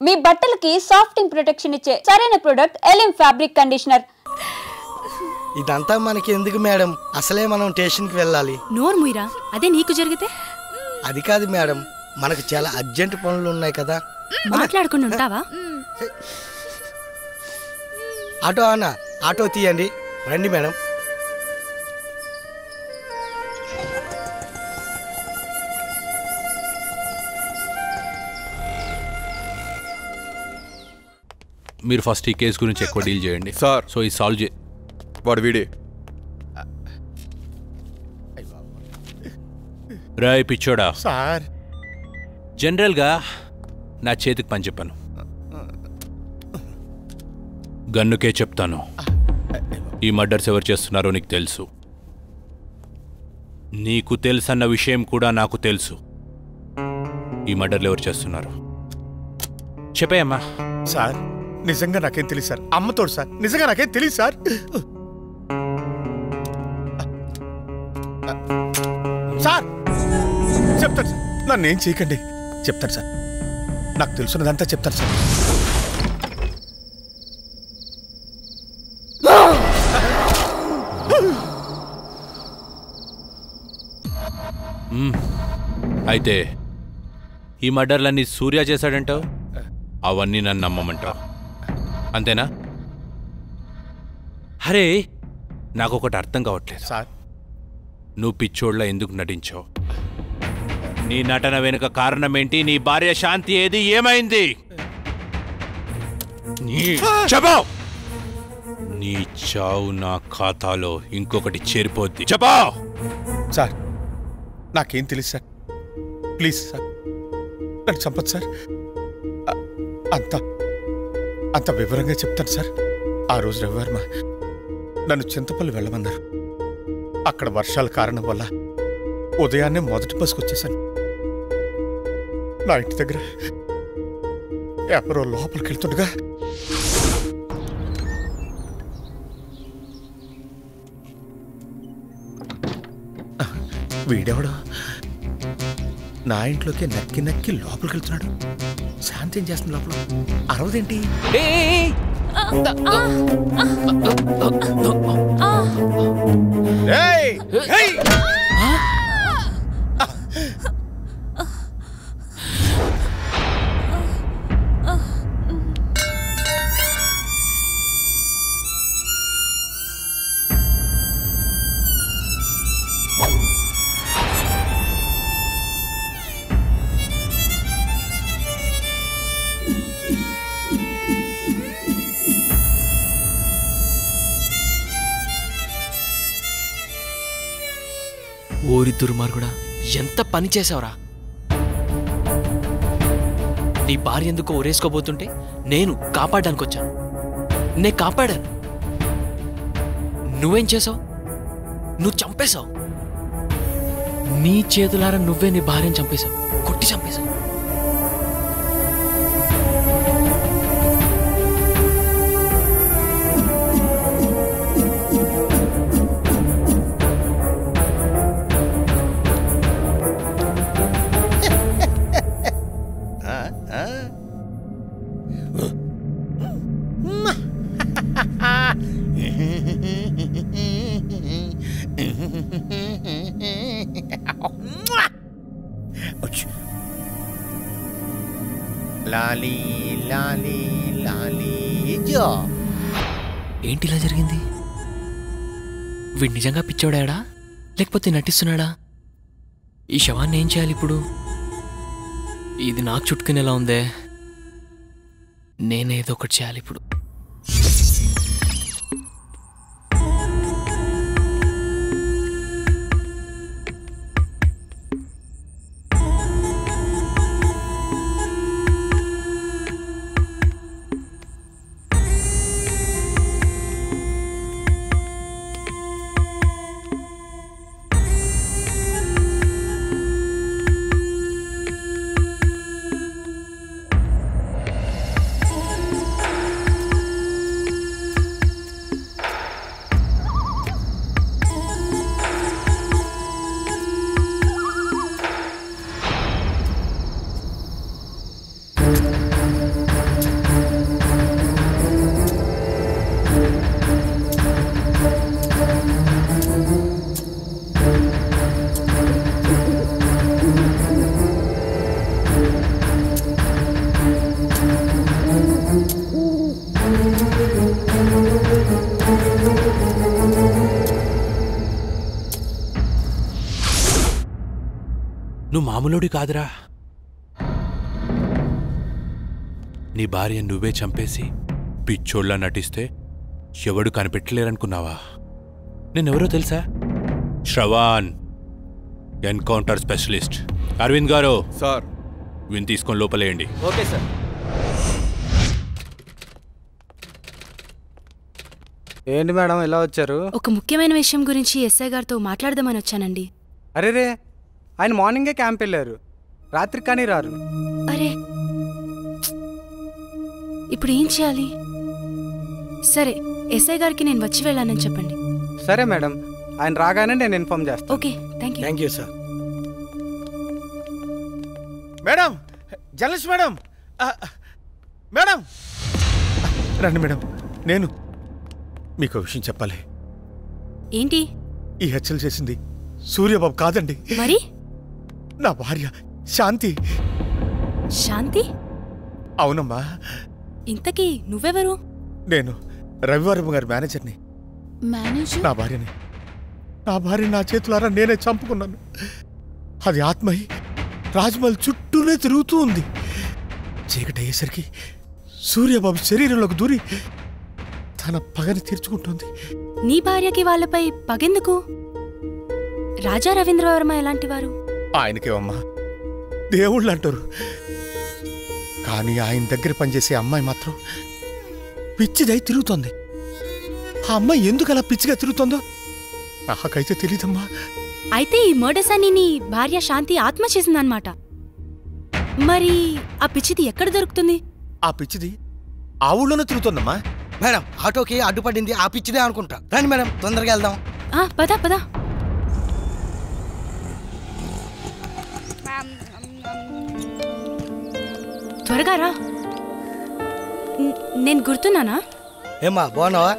మీ బట్టలకి సాఫ్టింగ్ ప్రొటెక్షన్ ఇచ్చే సరైన ప్రొడక్ట్ ఎలిమ్ ఫ్యాబ్రిక్ కండిషనర్. ఇదంతా మనకి ఎందుకు మేడం, అసలే మనం స్టేషన్కి వెళ్ళాలి. నోరు ముయిరా, అదే నీకు జరిగితే. అది కాదు మేడం, మనకు చాలా అర్జెంట్ పనులు ఉన్నాయి కదా. మాట్లాడుకుని ఉంటావా? ఆటో అన్న, ఆటో తీయండి. రండి మేడం. మీరు ఫస్ట్ ఈ కేసు గురించి ఎక్కువ డీల్ చేయండి సార్. సో ఈ సాల్వ్ వాడు వీడే. రాయ్ పిచ్చోడా సార్, జనరల్గా నా చేతికి పని చెప్పాను, గన్నుకే చెప్తాను. ఈ మర్డర్స్ ఎవరు చేస్తున్నారో నీకు తెలుసు, నీకు తెలుసన్న విషయం కూడా నాకు తెలుసు. ఈ మర్డర్లు ఎవరు చేస్తున్నారు చెప్పేయమ్మా. సార్ నిజంగా నాకేం తెలియదు సార్. అమ్మతోడు సార్, నిజంగా నాకేం తెలియదు సార్. సార్ చెప్తాను సార్, నన్ను ఏం చేయకండి. చెప్తాను సార్, నాకు తెలుసున్నదంతా చెప్తాను సార్. అయితే ఈ మర్డర్లన్నీ సూర్య చేశాడంటావు, అవన్నీ నన్ను నమ్మమంటావు అంతేనా? అరే నాకొకటి అర్థం కావట్లేదు సార్. నువ్వు పిచ్చోళ్ళ ఎందుకు నటించావు? నీ నటన వెనుక కారణం ఏంటి? నీ భార్య శాంతి ఏది, ఏమైంది? చెప్పావు. నీ చావు నా ఖాతాలో ఇంకొకటి చేరిపోద్ది. చెప్పావు. సార్ నాకేం తెలియదు సార్, ప్లీజ్ సార్ నన్ను చంపదు సార్. అంత వివరంగా చెప్తాను సార్. ఆ రోజు రవివర్మ నన్ను చింతపల్లి వెళ్ళమన్నారు. అక్కడ వర్షాల కారణం వల్ల ఉదయాన్నే మొదటి బస్సుకు వచ్చేసాను. నా ఇంటి దగ్గర ఎవరో లోపలికి వెళ్తుండగా వీడెవడో నా ఇంట్లోకి నక్కి నక్కి లోపలికి వెళ్తున్నాడు. శాంతి ఏం చేస్తుంది లోపల? అరవదేంటి? ఓరి దుర్మార్గుడా, ఎంత పని చేసావురా! నీ భార్య ఎందుకో ఊరేసుకోబోతుంటే నేను కాపాడడానికి వచ్చాను. నే కాపాడాను. నువ్వేం చేసావు? నువ్వు చంపేశావు. నీ చేతులారా నువ్వే నీ భార్యను చంపేశావు, కొట్టి చంపేశావు. లాలీ లాలీ లాలీ జో. ఏంటి ఇలా జరిగింది? వీడు నిజంగా పిచ్చోడాడా లేకపోతే నటిస్తున్నాడా? ఈ శవాన్ని ఏం చేయాలి ఇప్పుడు? ఇది నాకు చుట్టుకునేలా ఉందే. నేనేదో ఒకటి చేయాలి ఇప్పుడు. నువ్వు మామూలుడి కాదురా. నీ భార్య నువ్వే చంపేసి పిచ్చోళ్ళ నటిస్తే ఎవడు కనిపెట్టలేరనుకున్నావా? నేనెవరో తెలుసా? Shravan, encounter specialist. అరవింద్ గారు సార్, విని తీసుకొని లోపలేయండి. Okay sir. ఏంటి మేడం ఇలా వచ్చారు? ఒక ముఖ్యమైన విషయం గురించి ఎస్ఐ గారితో మాట్లాడదామని వచ్చానండి. అరే రే, ఆయన మార్నింగే క్యాంప్ వెళ్ళారు, రాత్రి కానీ రారు. అరే, ఇప్పుడు ఏం చేయాలి? సరే, ఎస్ఐ గారికి నేను వచ్చి వెళ్ళానని చెప్పండి. సరే మేడం, ఆయన రాగానే నేను ఇన్ఫార్మ్ చేస్తాను. Okay, thank you. Thank you sir. Madam, journalist madam, madam రండి మేడం. నేను మీకు విషయం చెప్పాలి. ఏంటి? ఈ హత్యలు చేసింది సూర్యబాబు కాదండి, మరి నా భార్య శాంతి. శాంతి? అవునమ్మా. ఇంతకీ నువ్వెవరు? నేను రవివర్మ గారి మేనేజర్ని. మేనేజర్? నా భార్య నా చేతులారా నేనే చంపుకున్నాను. అది ఆత్మయి రాజమహల్ చుట్టూనే తిరుగుతూ ఉంది. చీకటి అయ్యేసరికి సూర్యబాబు శరీరంలోకి దూరి తన పగని తీర్చుకుంటుంది. నీ భార్యకి వాళ్ళపై పగెందుకు? రాజా రవీంద్రవర్మ ఎలాంటి వారు? ఆయనకేమమ్మా దేవుళ్ళు అంటారు, కానీ ఆయన దగ్గర పనిచేసే అమ్మాయి మాత్రం పిచ్చిదై తిరుగుతోంది. ఆ అమ్మాయి ఎందుకు అలా పిచ్చిగా తిరుగుతుందో నాకైతే తెలీదమ్మా. అయితే ఈ మర్డర్స్ అన్ని నీ భార్య శాంతి ఆత్మ చేసిందన్నమాట. మరి ఆ పిచ్చిది ఎక్కడ దొరుకుతుంది? ఆ పిచ్చిది ఆ ఊళ్ళోనే తిరుగుతోందమ్మా. మేడం, ఆటోకి అడ్డుపడింది ఆ పిచ్చిదే అనుకుంటా. రండి మేడం, తొందరగా వెళ్దాం. పద పద. త్వరగా రా. నేను గుర్తున్నానా? ఏమ్మా, బాగున్నావా?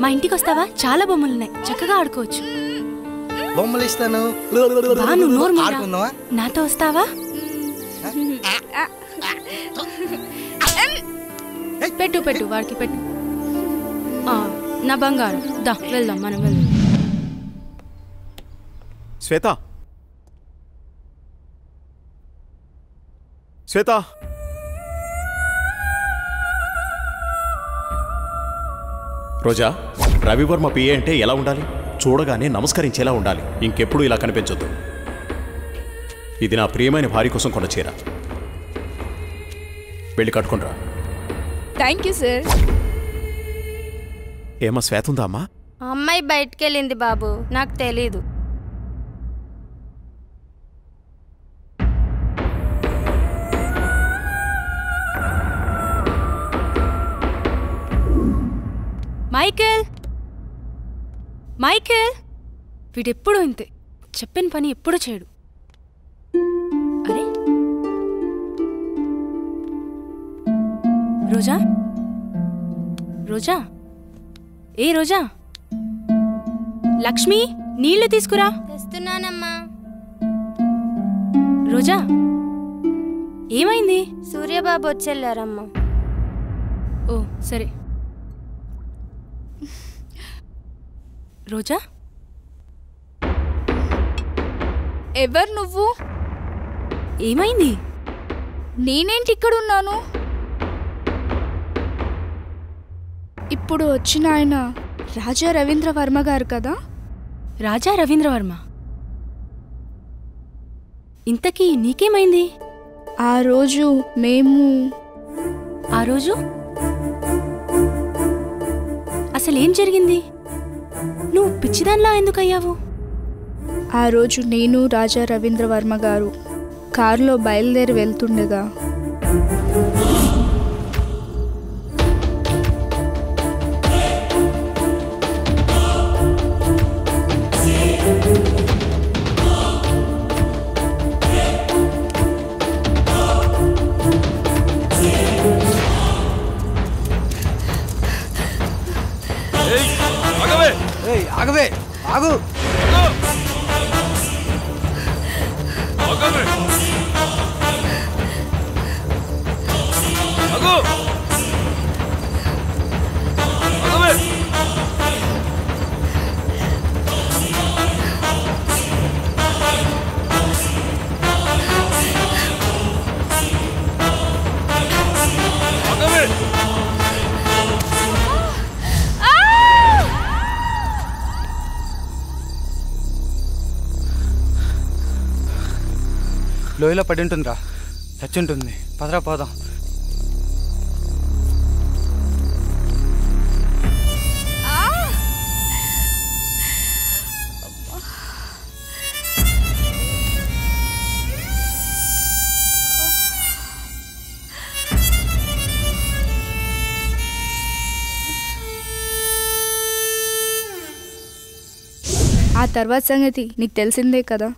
మా ఇంటికి వస్తావా? చాలా బొమ్మలున్నాయి, చక్కగా ఆడుకోవచ్చు. బొమ్మలు ఇస్తాను, ఆడుకుందావా? నాతో వస్తావా? పెట్టు పెట్టు, వాడికి పెట్టు. నా బంగారం, దా వెళ్దాం, మనం వెళ్దాం. శ్వేత, శ్వేత, రోజా, రవివర్మ పిఏ అంటే ఎలా ఉండాలి? చూడగానే నమస్కరించేలా ఉండాలి. ఇంకెప్పుడు ఇలా కనిపించొద్దు. ఇది నా ప్రియమైన భార్య కోసం కొన్న చీర. వెళ్ళి కట్టుకుంటా. Thank you sir. ఏమా శ్వేత ఉందా అమ్మా? అమ్మాయి బయటకెళ్ళింది బాబు, నాకు తెలీదు. మైకేల్, మైకేల్, వీడెప్పుడు ఇంతే, చెప్పిన పని ఎప్పుడు చేయడు. అరే రోజా, రోజా, ఏ రోజా, లక్ష్మి నీళ్లు తీసుకురా. తెస్తున్నానమ్మా. రోజా, ఏమైంది? సూర్యబాబు వచ్చెళ్ళారమ్మా. ఓ సరే. రోజా, ఎవరు నువ్వు? ఏమైంది? నేనేంటి ఇక్కడున్నాను? ఇప్పుడు వచ్చిన ఆయన రాజా రవీంద్రవర్మ గారు కదా? రాజా రవీంద్రవర్మ? ఇంతకీ నీకేమైంది? ఆ రోజు ఆ రోజు అసలేం జరిగింది? నువ్వు పిచ్చిదాన్లా ఎందుకయ్యావు? ఆ రోజు నేను రాజా రవీంద్రవర్మ గారు కారులో బయలుదేరి వెళ్తుండగా ఆగవే, ఆగు. లోయలో పడి ఉంటుందిరా, చచ్చి ఉంటుంది. పదరా పోదాం. ఆ తర్వాత సంగతి నీకు తెలిసిందే కదా.